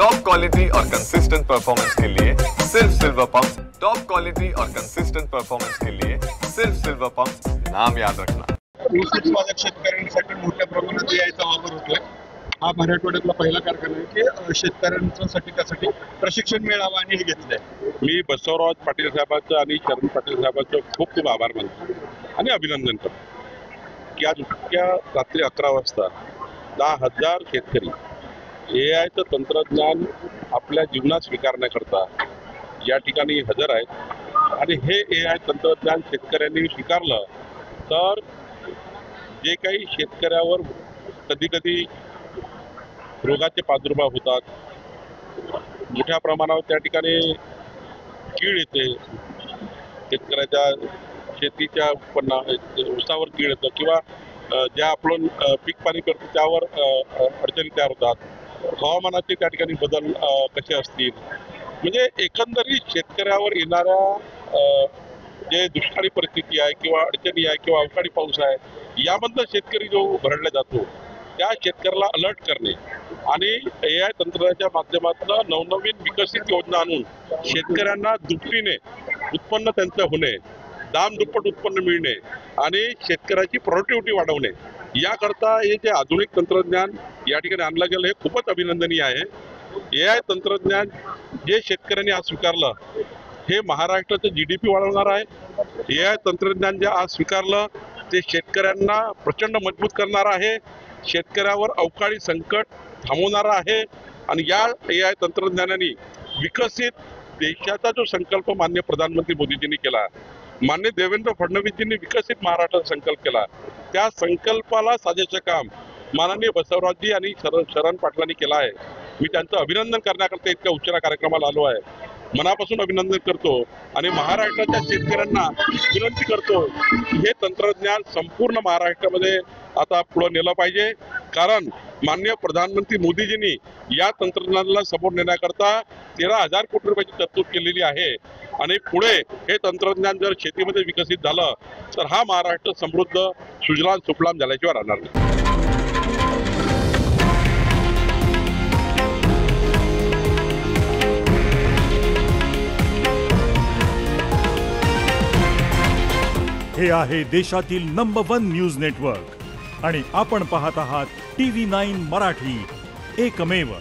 Top quality और consistent performance के लिए सिर्फ सिल्वर पंप्स। टॉप क्वालिटी और कंसिस्टेंट परफॉर्मेंस के लिए सिर्फ सिल्वर पंप्स, नाम याद रखना। ऊस उत्पादक शेतकऱ्यांसाठी मोठ्या प्रमाणात यायचा वापर होतोय। हा मराठवाड्यातला पहिला कारखाना आहे की शेतकऱ्यांसाठी त्यासाठी प्रशिक्षण मेळावा आणि हे घेतलंय। मी बसवराज पाटील साहेबांचं आणि शरण पाटील साहेबांचं खूप खूप आभार मानतो आणि अभिनंदन करतो की आज इतक्या रात्री 11 वाजता 10,000 शेतकरी एआयचं तंत्रज्ञान आपल्या जीवनात स्वीकारण्याकरता या ठिकाणी हजर आहेत आणि हे एआय तंत्रज्ञान शेतकऱ्यांनी स्वीकारलं तर जे काही शेतकऱ्यावर कधी कधी रोगाचे प्रादुर्भाव होतात, मोठ्या प्रमाणावर त्या ठिकाणी कीड येते, शेतकऱ्याच्या शेतीच्या उत्पन्न ऊसावर कीड येतं किंवा ज्या आपण पीक पाणी करतो त्यावर अडचणी तयार होतात, हवामानाचे त्या ठिकाणी बदल कसे असतील, म्हणजे एकंदरीत शेतकऱ्यावर येणाऱ्या जे दुष्काळी परिस्थिती आहे किंवा अडचणी आहे किंवा अवकाळी पाऊस आहे यामधला शेतकरी जो भरडला जातो त्या शेतकऱ्याला अलर्ट करणे आणि एआय तंत्रज्ञानाच्या माध्यमातून नवनवीन विकसित योजना आणून शेतकऱ्यांना दुपटीने उत्पन्न त्यांचं होणे, दाम दुप्पट उत्पन्न मिळणे आणि शेतकऱ्याची प्रोडक्टिव्हिटी वाढवणे याकरता हे जे आधुनिक तंत्रज्ञान या ठिकाणी आणलं गेलं हे खूपच अभिनंदनीय आहे। एआय तंत्रज्ञान जे शेतकऱ्यांनी आज स्वीकारलं हे महाराष्ट्राचं GDP वाढवणार आहे। एआय तंत्रज्ञान जे आज स्वीकारलं ते शेतकऱ्यांना प्रचंड मजबूत करणार आहे, शेतकऱ्यावर अवकाळी संकट थांबवणार आहे आणि या एआय तंत्रज्ञानाने विकसित देशाचा जो संकल्प माननीय प्रधानमंत्री मोदीजींनी केला, माननीय देवेंद्र फडणवीसजींनी विकसित महाराष्ट्राचा संकल्प केला, त्या संकल्पाला साजेचं काम माननीय बसवराजजी आणि शरण पाटलांनी केलं आहे। मी त्यांचं अभिनंदन करण्याकरता इतक्या उशिरा कार्यक्रमाला आलो आहे, मनापासून अभिनंदन करतो आणि महाराष्ट्राच्या शेतकऱ्यांना विनंती करतो की हे तंत्रज्ञान संपूर्ण महाराष्ट्रामध्ये आता पुढे नेलं पाहिजे, कारण माननीय प्रधानमंत्री मोदीजींनी या तंत्रज्ञानाला समोर नेण्याकरता 13,000 कोटी रुपयाची तरतूद केलेली आहे आणि पुढे हे तंत्रज्ञान जर शेतीमध्ये विकसित झालं तर हा महाराष्ट्र समृद्ध सुजलाम सुफलाम झाल्याशिवाय राहणार नाही। हे आहे देशातील नंबर 1 न्यूज नेटवर्क आणि आपण पाहत आहात TV9 मराठी, एकमेव।